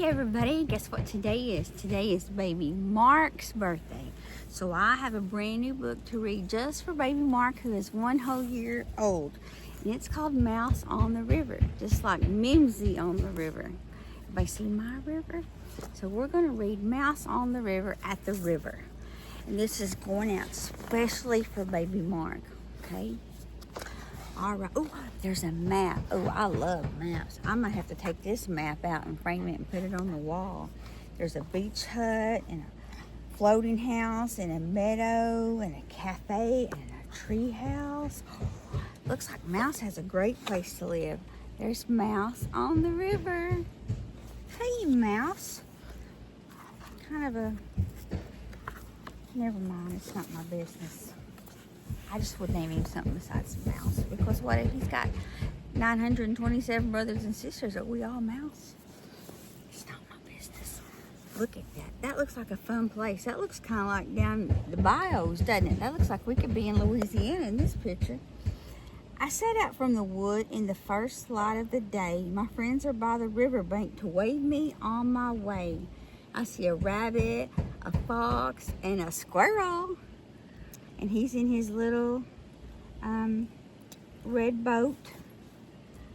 Hey everybody, guess what today is? Today is baby Mark's birthday. So I have a brand new book to read just for baby Mark, who is 1 whole year old. And it's called Mouse on the River, just like Mimzie on the river. Everybody see my river? So we're going to read Mouse on the River at the river. And this is going out especially for baby Mark, okay? All right. Oh, there's a map. Oh, I love maps. I'm going to have to take this map out and frame it and put it on the wall. There's a beach hut and a floating house and a meadow and a cafe and a tree house. Looks like Mouse has a great place to live. There's Mouse on the river. Hey, Mouse. Kind of a... Never mind. It's not my business. I just would name him something besides Mouse, because what if he's got 927 brothers and sisters? Are we all Mouse? It's not my business. Look at that. That looks like a fun place. That looks kind of like down the bayous, doesn't it? That looks like we could be in Louisiana in this picture. I set out from the wood in the first light of the day. My friends are by the riverbank to wave me on my way. I see a rabbit, a fox, and a squirrel. And he's in his little red boat.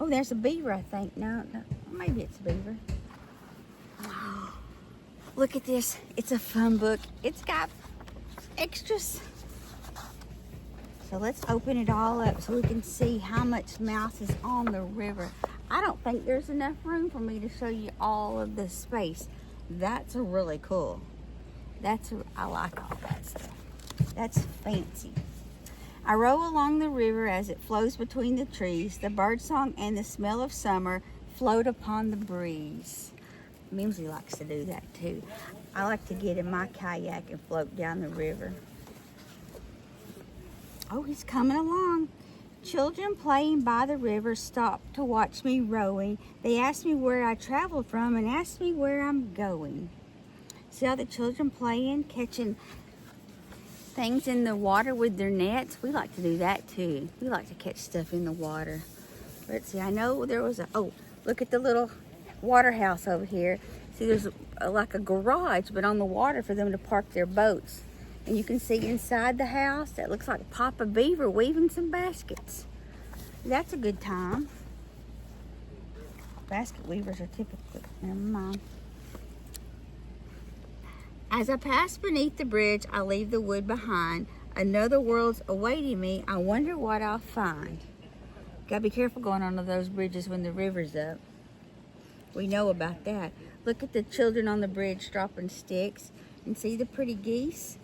Oh, there's a beaver, I think. No, maybe it's a beaver. Oh, look at this. It's a fun book. It's got extras. So let's open it all up so we can see how much Mouse is on the river. I don't think there's enough room for me to show you all of the space. That's really cool. I like all that stuff. That's fancy. I row along the river as it flows between the trees. The birdsong and the smell of summer float upon the breeze. Mimzie likes to do that too. I like to get in my kayak and float down the river. Oh, he's coming along. Children playing by the river stop to watch me rowing. They ask me where I traveled from and ask me where I'm going. See how the children playing, catching things in the water with their nets? We like to do that too. We like to catch stuff in the water. Let's see, I know there was oh, look at the little water house over here. See, there's like a garage, but on the water for them to park their boats. And you can see inside the house, that looks like Papa Beaver weaving some baskets. That's a good time. Basket weavers are typically, never mind. As I pass beneath the bridge, I leave the wood behind. Another world's awaiting me. I wonder what I'll find. Gotta be careful going onto those bridges when the river's up. We know about that. Look at the children on the bridge dropping sticks. And see the pretty geese?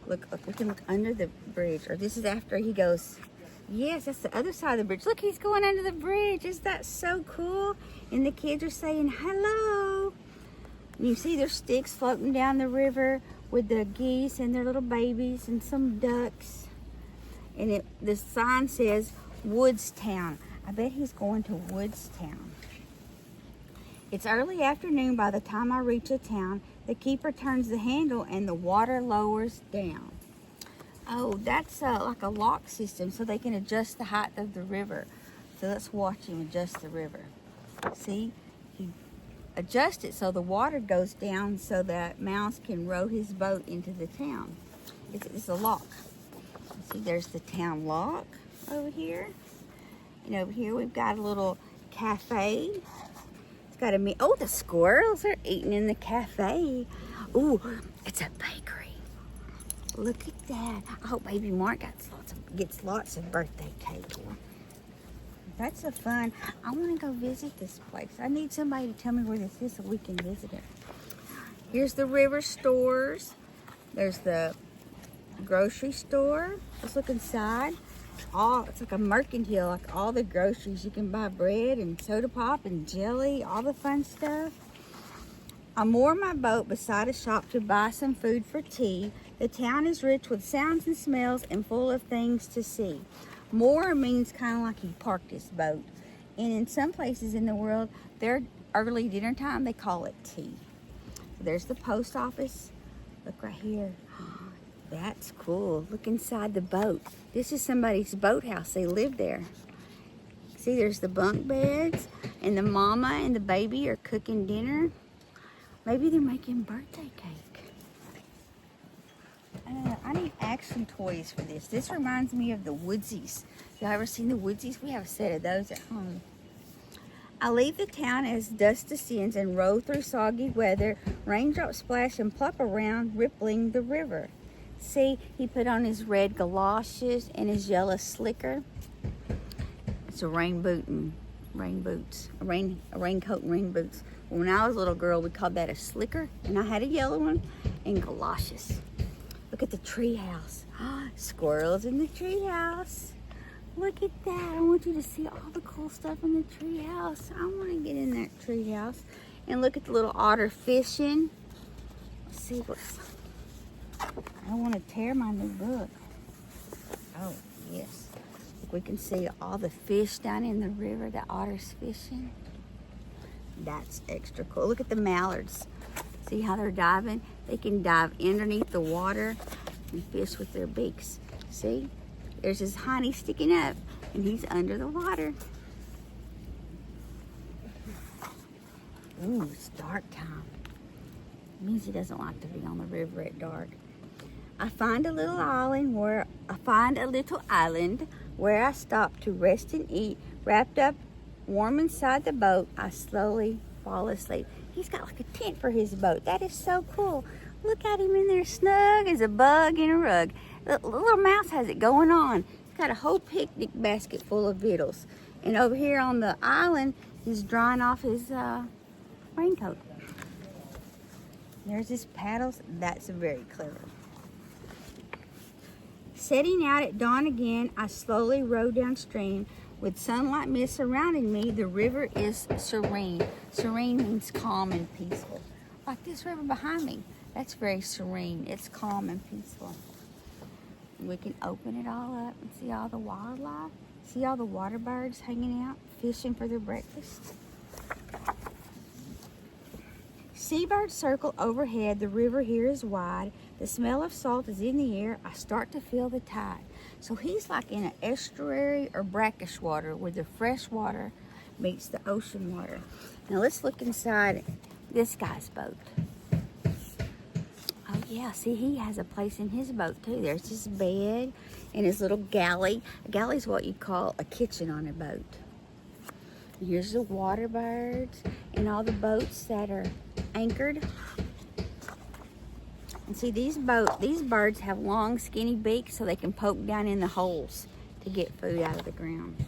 Look, we can look under the bridge. Or this is after he goes. Yes, that's the other side of the bridge. Look, he's going under the bridge. Isn't that so cool? And the kids are saying hello. You see their sticks floating down the river with the geese and their little babies and some ducks. And the sign says Woodstown. I bet he's going to Woodstown. It's early afternoon by the time I reach a town. The keeper turns the handle and the water lowers down. Oh, that's like a lock system so they can adjust the height of the river. So let's watch him adjust the river. See? He adjust it so the water goes down so that Mouse can row his boat into the town. It's a lock. See, there's the town lock over here. And over here we've got a little cafe. It's got oh, the squirrels are eating in the cafe. Ooh, it's a bakery. Look at that. I hope baby Mark gets lots of birthday cake. That's so fun. I want to go visit this place. I need somebody to tell me where this is so we can visit it. Here's the river stores. There's the grocery store. Let's look inside. It's like a mercantile, like all the groceries. You can buy bread and soda pop and jelly, all the fun stuff. I moor my boat beside a shop to buy some food for tea. The town is rich with sounds and smells and full of things to see. Moor means kind of like he parked his boat. And in some places in the world, their early dinner time, they call it tea. There's the post office. Look right here. That's cool. Look inside the boat. This is somebody's boathouse. They live there. See, there's the bunk beds, and the mama and the baby are cooking dinner. Maybe they're making birthday cake. I need action toys for this. This reminds me of the Woodsies. Y'all ever seen the Woodsies? We have a set of those at home. I leave the town as dusk descends and roll through soggy weather. Raindrops splash and plop around, rippling the river. See, he put on his red galoshes and his yellow slicker. It's a raincoat and rain boots. When I was a little girl, we called that a slicker, and I had a yellow one and galoshes. Look at the tree house. Squirrels in the tree house. Look at that. I want you to see all the cool stuff in the tree house. I want to get in that tree house. And look at the little otter fishing. Let's see what's... I don't want to tear my new book. Oh, yes. Look, we can see all the fish down in the river, the otters fishing. That's extra cool. Look at the mallards. See how they're diving? They can dive underneath the water and fish with their beaks. See? There's his honey sticking up, and he's under the water. Ooh, it's dark time. Mimzie doesn't like to be on the river at dark. I find a little island where I stop to rest and eat. Wrapped up warm inside the boat, I slowly fall asleep. He's got like a tent for his boat. That is so cool. Look at him in there snug as a bug in a rug. The little mouse has it going on. He's got a whole picnic basket full of victuals. And over here on the island, he's drying off his raincoat. There's his paddles. That's very clever. Setting out at dawn again, I slowly row downstream. With sunlight mist surrounding me, the river is serene. Serene means calm and peaceful. Like this river behind me. That's very serene. It's calm and peaceful. We can open it all up and see all the wildlife. See all the water birds hanging out, fishing for their breakfast. Seabirds circle overhead. The river here is wide. The smell of salt is in the air. I start to feel the tide. So he's like in an estuary or brackish water where the fresh water meets the ocean water. Now let's look inside this guy's boat. Oh yeah, see, he has a place in his boat too. There's his bed and his little galley. A galley is what you call a kitchen on a boat. And here's the water birds and all the boats that are anchored. And see, these birds have long, skinny beaks so they can poke down in the holes to get food out of the ground.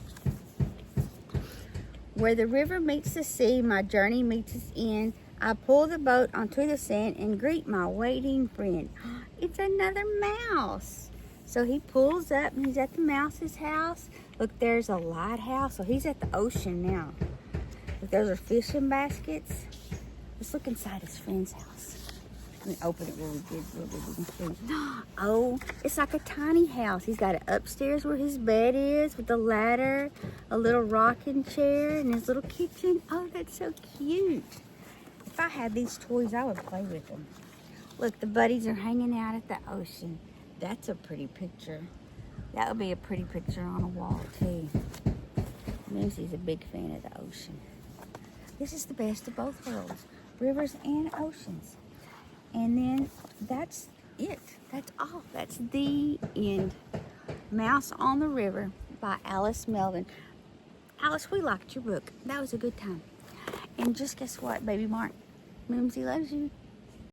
Where the river meets the sea, my journey meets its end. I pull the boat onto the sand and greet my waiting friend. It's another mouse. So he pulls up and he's at the mouse's house. Look, there's a lighthouse. So he's at the ocean now. Look, those are fishing baskets. Let's look inside his friend's house. Let me open it really good we can see. Oh, it's like a tiny house. He's got it upstairs where his bed is with the ladder, a little rocking chair, and his little kitchen. Oh, that's so cute. If I had these toys, I would play with them. Look, the buddies are hanging out at the ocean. That's a pretty picture. That would be a pretty picture on a wall, too. Mimzie's a big fan of the ocean. This is the best of both worlds, rivers and oceans. And then that's it. That's all. That's the end. Mouse on the River by Alice Melvin. Alice, we liked your book. That was a good time. And just guess what, baby Mark? Mimzie loves you.